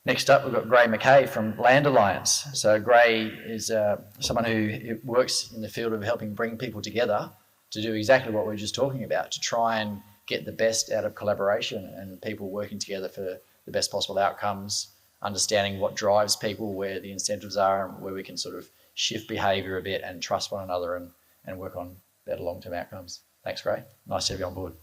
Next up, we've got Mackay from Land Alliance. So Gray is someone who works in the field of helping bring people together to do exactly what we were just talking about, to try and get the best out of collaboration and people working together for the best possible outcomes, understanding what drives people, where the incentives are, and where we can sort of shift behaviour a bit and trust one another and work on better long-term outcomes. Thanks, Gray. Nice to have you on board.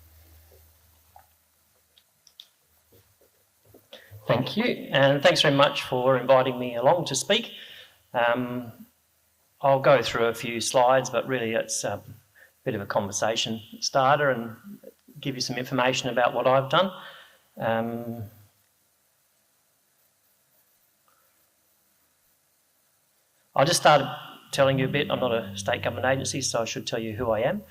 Thank you, and thanks very much for inviting me along to speak. I'll go through a few slides, but really it's a bit of a conversation starter and give you some information about what I've done. I'll just start telling you a bit. I'm not a state government agency, so I should tell you who I am.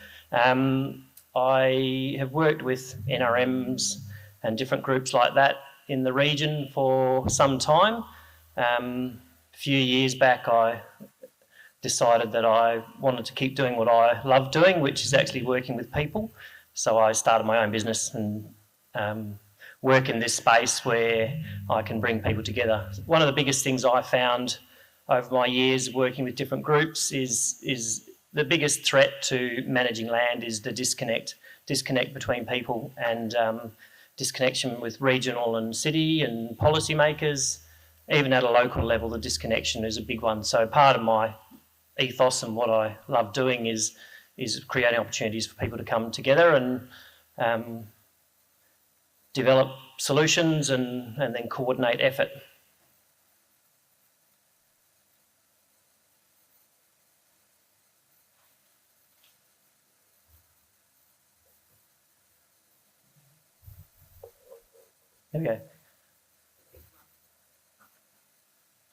I have worked with NRMs and different groups like that in the region for some time. A few years back, I decided that I wanted to keep doing what I love doing, which is actually working with people. So I started my own business and work in this space where I can bring people together. One of the biggest things I found over my years working with different groups is the biggest threat to managing land is the disconnect between people and disconnection with regional and city and policymakers. Even at a local level, the disconnection is a big one. So part of my ethos and what I love doing is creating opportunities for people to come together and develop solutions and then coordinate effort. There we go.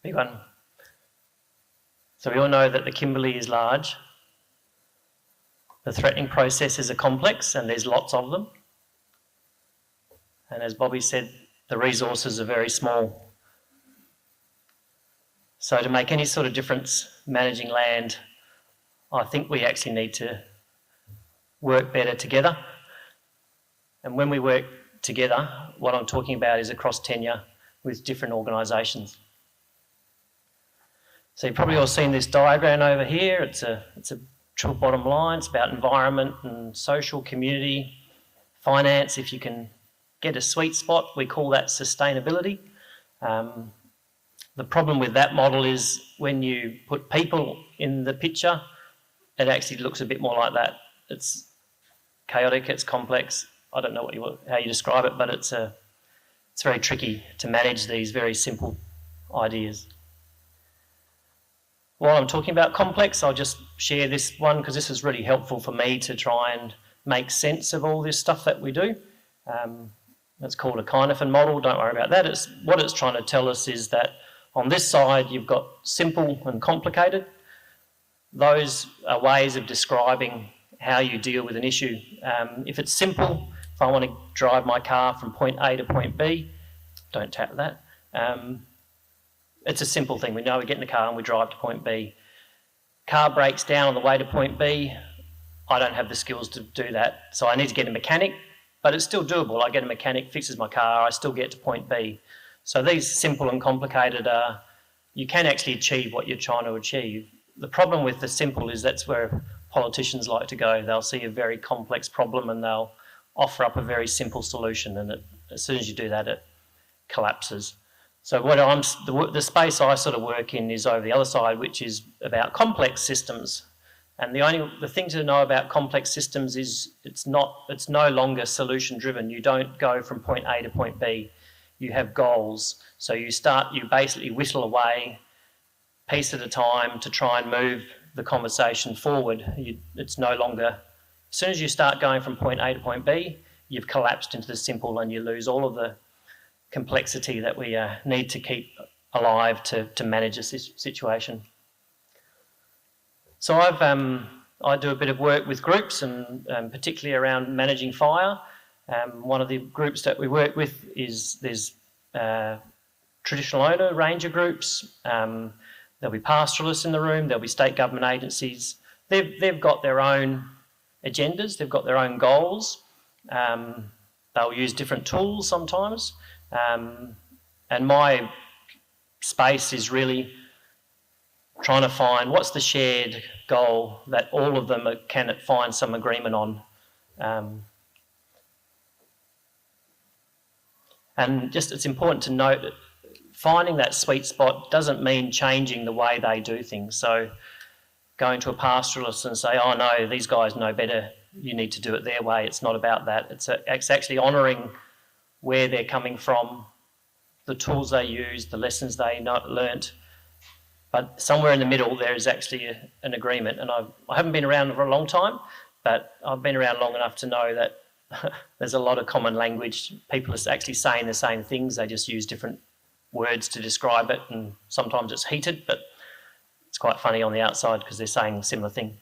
Big one. So we all know that the Kimberley is large. The threatening processes are complex and there's lots of them. And as Bobby said, the resources are very small. So to make any sort of difference managing land, I think we actually need to work better together. And when we work together, what I'm talking about is across tenure with different organisations. So you've probably all seen this diagram over here. It's a triple bottom line. It's about environment and social, community, finance. If you can get a sweet spot, we call that sustainability. The problem with that model is when you put people in the picture, it actually looks a bit more like that. It's chaotic, it's complex. I don't know how you describe it, but it's very tricky to manage these very simple ideas. While I'm talking about complex, I'll just share this one because this is really helpful for me to try and make sense of all this stuff that we do. It's called a Kinefin model. Don't worry about that. What it's trying to tell us is that on this side, you've got simple and complicated. Those are ways of describing how you deal with an issue. If it's simple, if I want to drive my car from point A to point B, don't tap that. It's a simple thing. We know we get in the car and we drive to point B. Car breaks down on the way to point B. I don't have the skills to do that. So I need to get a mechanic, but it's still doable. I get a mechanic, fixes my car, I still get to point B. So these simple and complicated are, you can actually achieve what you're trying to achieve. The problem with the simple is that's where politicians like to go. They'll see a very complex problem and they'll offer up a very simple solution, and as soon as you do that, it collapses. So the space I sort of work in is over the other side, which is about complex systems. And the thing to know about complex systems is it's no longer solution driven. You don't go from point A to point B. You have goals. So you basically whittle away piece at a time to try and move the conversation forward. It's no longer, as soon as you start going from point A to point B, you've collapsed into the simple and you lose all of the complexity that we need to keep alive to manage a situation. So I do a bit of work with groups and particularly around managing fire. One of the groups that we work with is there's traditional owner ranger groups. There'll be pastoralists in the room. There'll be state government agencies. They've got their own agendas. They've got their own goals. They'll use different tools sometimes. And my space is really trying to find what's the shared goal that all of them can find some agreement on. And just it's important to note that finding that sweet spot doesn't mean changing the way they do things. So going to a pastoralist and say, oh no, these guys know better, you need to do it their way. It's not about that. It's actually honouring where they're coming from, the tools they use, the lessons they learnt. But somewhere in the middle there is actually an agreement. And I haven't been around for a long time, but I've been around long enough to know that there's a lot of common language. People are actually saying the same things, they just use different words to describe it, and sometimes it's heated, but it's quite funny on the outside because they're saying a similar thing.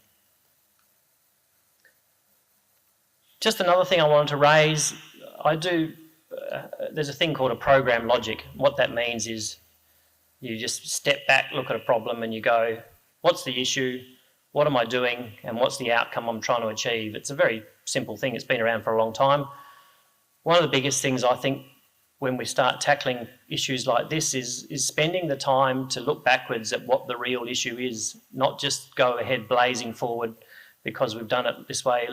Just another thing I wanted to raise, there's a thing called a program logic. What that means is you just step back, look at a problem and you go, what's the issue, what am I doing, and what's the outcome I'm trying to achieve? It's a very simple thing, it's been around for a long time. One of the biggest things I think when we start tackling issues like this is spending the time to look backwards at what the real issue is, not just go ahead blazing forward because we've done it this way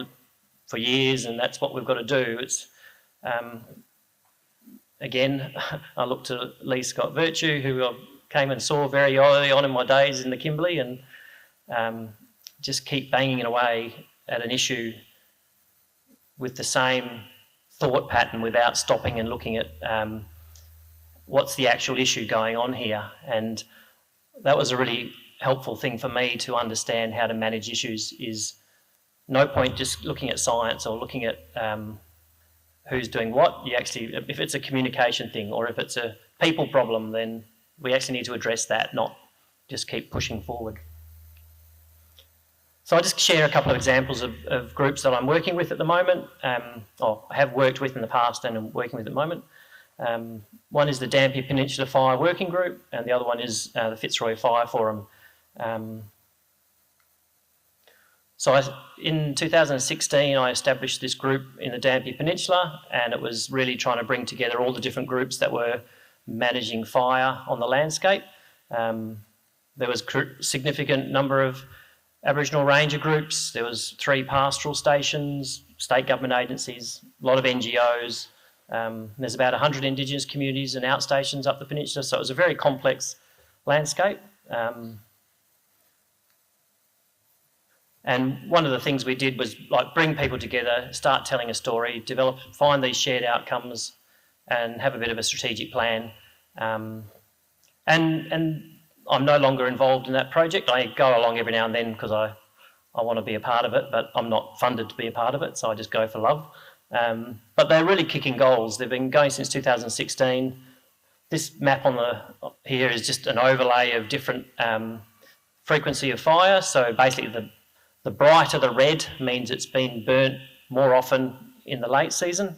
for years and that's what we've got to do. It's again, I looked to Lee Scott Virtue, who I came and saw very early on in my days in the Kimberley, and just keep banging away at an issue with the same thought pattern without stopping and looking at what's the actual issue going on here. And that was a really helpful thing for me to understand how to manage issues. Is no point just looking at science or looking at who's doing what. You actually, if it's a communication thing or if it's a people problem, then we actually need to address that, not just keep pushing forward. So I'll just share a couple of examples of groups that I'm working with at the moment, or have worked with in the past and am working with at the moment. One is the Dampier Peninsula Fire Working Group, and the other one is the Fitzroy Fire Forum. In 2016, I established this group in the Dampier Peninsula, and it was really trying to bring together all the different groups that were managing fire on the landscape. There was a significant number of Aboriginal ranger groups, there was 3 pastoral stations, state government agencies, a lot of NGOs. There's about 100 Indigenous communities and outstations up the peninsula, so it was a very complex landscape. And one of the things we did was like bring people together, start telling a story, find these shared outcomes and have a bit of a strategic plan. And I'm no longer involved in that project. I go along every now and then because I want to be a part of it, but I'm not funded to be a part of it, so I just go for love. But they're really kicking goals. They've been going since 2016. This map here is just an overlay of different frequency of fire. So basically the brighter the red means it's been burnt more often in the late season,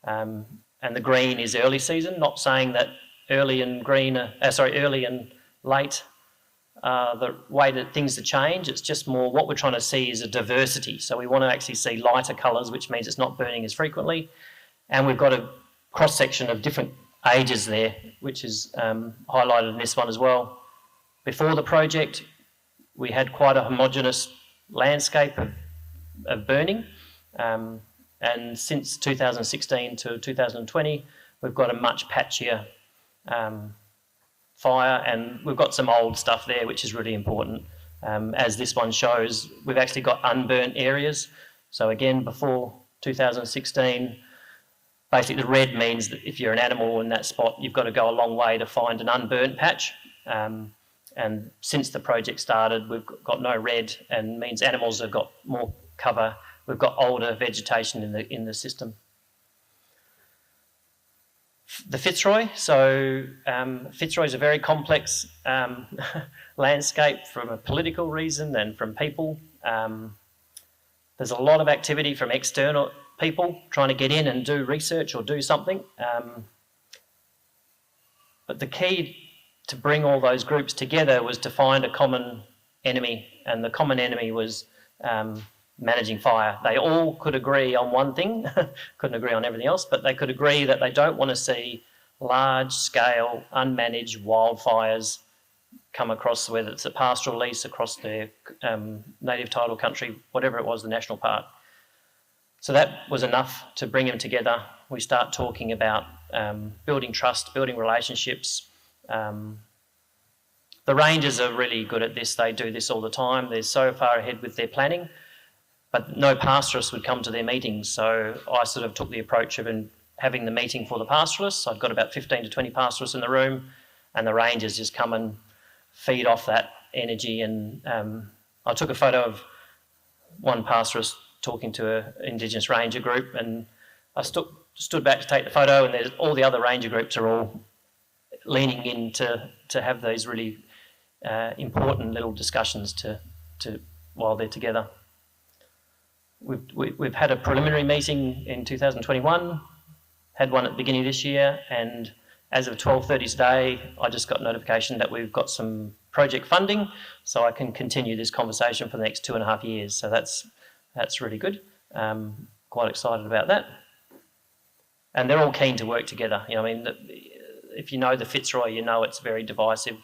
and the green is early season. Not saying that early and late the way that things are changed. It's just more what we're trying to see is a diversity. So we want to actually see lighter colours, which means it's not burning as frequently. And we've got a cross-section of different ages there, which is highlighted in this one as well. Before the project, we had quite a homogeneous landscape of burning. And since 2016 to 2020, we've got a much patchier fire, and we've got some old stuff there, which is really important. As this one shows, we've actually got unburnt areas. So again, before 2016, basically the red means that if you're an animal in that spot, you've got to go a long way to find an unburnt patch. And since the project started, we've got no red, and means animals have got more cover. We've got older vegetation in the system. The Fitzroy. So Fitzroy is a very complex landscape from a political reason and from people. There's a lot of activity from external people trying to get in and do research or do something. But the key to bring all those groups together was to find a common enemy, and the common enemy was managing fire. They all could agree on one thing, couldn't agree on everything else, but they could agree that they don't want to see large-scale, unmanaged wildfires come across, whether it's a pastoral lease across their native title country, whatever it was, the national park. So that was enough to bring them together. We start talking about building trust, building relationships. The rangers are really good at this. They do this all the time. They're so far ahead with their planning, but no pastoralists would come to their meetings. So I sort of took the approach of having the meeting for the pastoralists. I've got about 15 to 20 pastoralists in the room, and the rangers just come and feed off that energy. And I took a photo of one pastoralist talking to an Indigenous ranger group, and I stood back to take the photo, and all the other ranger groups are all leaning in to have these really important little discussions while they're together. We've had a preliminary meeting in 2021, had one at the beginning of this year, and as of 12:30 today, I just got notification that we've got some project funding, so I can continue this conversation for the next 2.5 years. So that's really good. Quite excited about that. And they're all keen to work together. You know, I mean, if you know the Fitzroy, you know it's very divisive.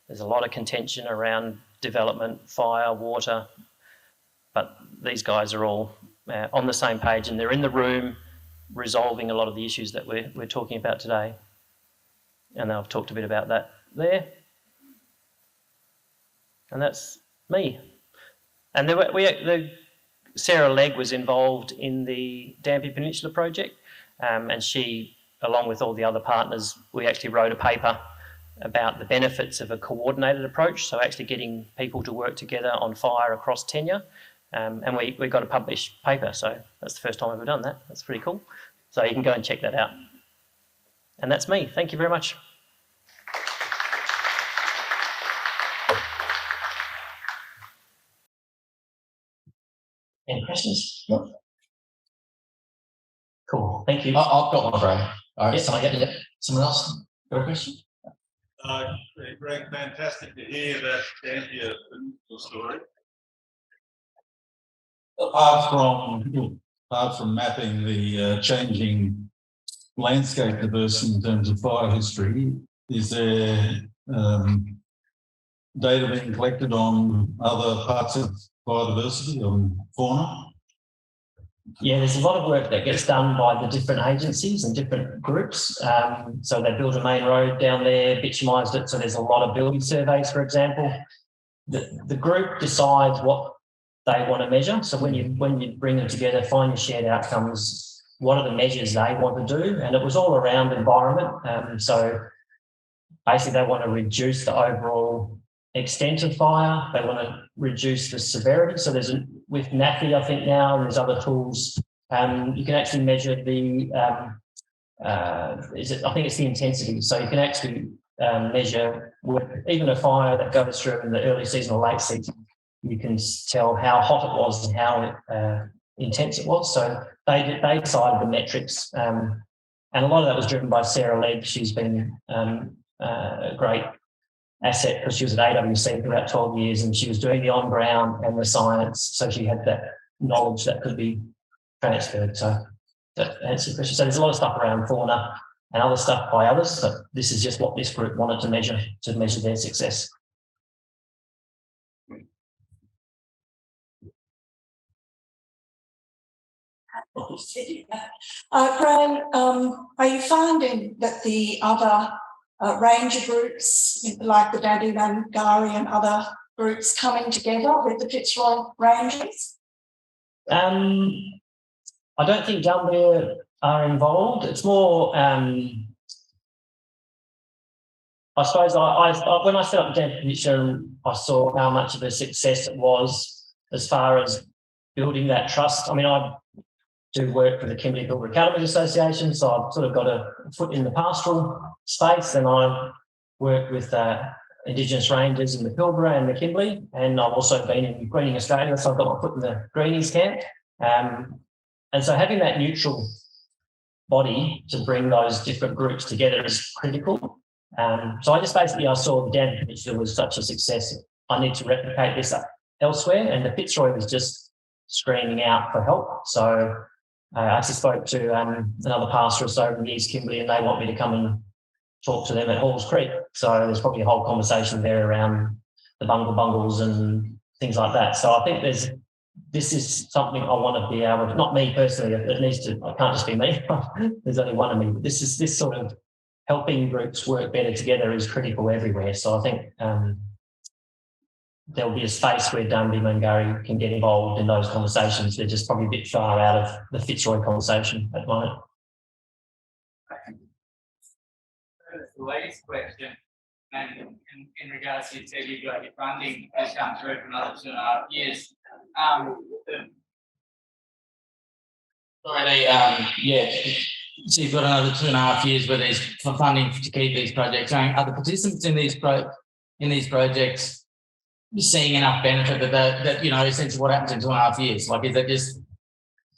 There's a lot of contention around development, fire, water, but these guys are all on the same page, and they're in the room resolving a lot of the issues that we're talking about today. And I've talked a bit about that there. And that's me. And Sarah Legg was involved in the Dampier Peninsula project, and she, along with all the other partners, we actually wrote a paper about the benefits of a coordinated approach, so actually getting people to work together on fire across tenure. And we got a published paper, so that's the first time we've ever done that. That's pretty cool. So you can go and check that out. And that's me. Thank you very much. Any questions? No. Cool. Thank you. I've got one, Greg. All right. Yes, Someone else got a question? Greg, fantastic to hear that Dampier Peninsula story. Apart from mapping the changing landscape diversity in terms of fire history, is there data being collected on other parts of biodiversity, on fauna? Yeah, there's a lot of work that gets done by the different agencies and different groups. So they built a main road down there, bitumised it, so there's a lot of building surveys, for example. The group decides what they want to measure. So when you bring them together, find your shared outcomes, what are the measures they want to do? And it was all around environment. So basically they want to reduce the overall extent of fire. They want to reduce the severity. So with Mackay, I think now, and there's other tools, you can actually measure the, I think it's the intensity. So you can actually measure even a fire that goes through in the early season or late season, you can tell how hot it was and how intense it was. So they decided the metrics, and a lot of that was driven by Sarah Legg. She's been a great asset because she was at AWC for about 12 years and she was doing the on-ground and the science, so she had that knowledge that could be transferred. So that answers the question. So there's a lot of stuff around fauna and other stuff by others, but this is just what this group wanted to measure their success. Graham, are you finding that the other ranger groups, like the Dadungari and other groups, coming together with the Fitzroy Rangers? I don't think Dampier are involved. It's more, I suppose, when I set up Dampier Peninsula, I saw how much of a success it was as far as building that trust. I mean, I do work for the Kimberley Builder Academy Association, so I've sort of got a foot in the pastoral space, and I work with Indigenous rangers in the Pilbara and the Kimberley, and I've also been in Greening Australia, so I've got my foot in the Greenies camp. And so having that neutral body to bring those different groups together is critical. So I saw the Dampier Peninsula was such a success, I need to replicate this elsewhere, and the Fitzroy was just screaming out for help. So I actually spoke to another pastoralist over in the East Kimberley, and they want me to come and talk to them at Halls Creek. So there's probably a whole conversation there around the bungles and things like that. So I think this is something I want to be able to, not me personally, it needs to, it can't just be me. There's only one of me, but this sort of helping groups work better together is critical everywhere. So I think there'll be a space where Dunby and Mungari can get involved in those conversations. They're just probably a bit far out of the Fitzroy conversation at the moment. The latest question, and in regards to you said you've got your funding has come through for another 2.5 years. So you've got another 2.5 years where there's funding to keep these projects going. Are the participants in these projects seeing enough benefit that you know, essentially what happens in 2.5 years? Like, is that just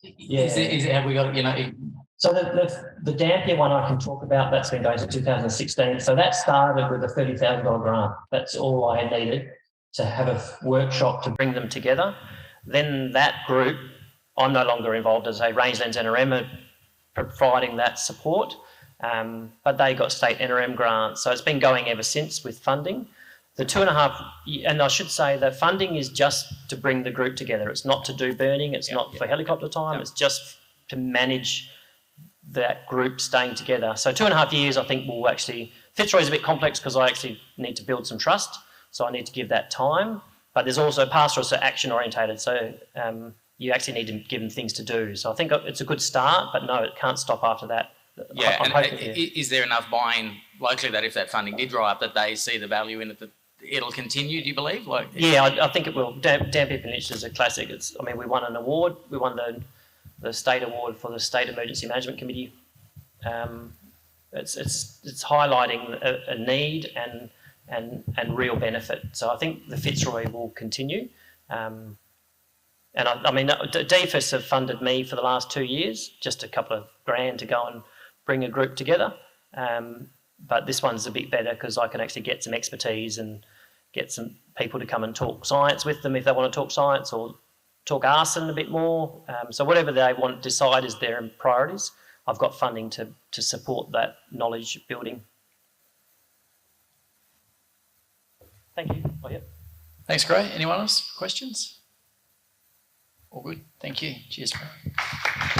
have we got, you know? So the Dampier one I can talk about, that's been going to 2016. So that started with a $30,000 grant. That's all I had needed to have a workshop to bring them together. Then that group, I'm no longer involved as a Rangelands NRM providing that support, but they got state NRM grants. So it's been going ever since with funding. The 2.5, and I should say the funding is just to bring the group together. It's not to do burning. It's not for helicopter time. It's just to manage that group staying together. So 2.5 years, I think will actually, Fitzroy is a bit complex because I actually need to build some trust. So I need to give that time, but there's also pastoral, so action orientated. So you actually need to give them things to do. So I think it's a good start, but no, it can't stop after that. Yeah, is there enough buy-in locally that if that funding did dry up, that they see the value in it, that it'll continue, do you believe? Yeah, I think it will. Dampier Peninsula is a classic. We won an award. We won the state award for the State Emergency Management Committee. It's highlighting a need and real benefit. So I think the Fitzroy will continue. And DFIS have funded me for the last 2 years, just a couple of grand to go and bring a group together. But this one's a bit better because I can actually get some expertise and get some people to come and talk science with them if they want to talk science, or talk arson a bit more. So whatever they want to decide is their priorities. I've got funding to support that knowledge building. Thank you. Oh, yeah. Thanks, Gray. Anyone else? Questions? All good. Thank you. Cheers, Gray.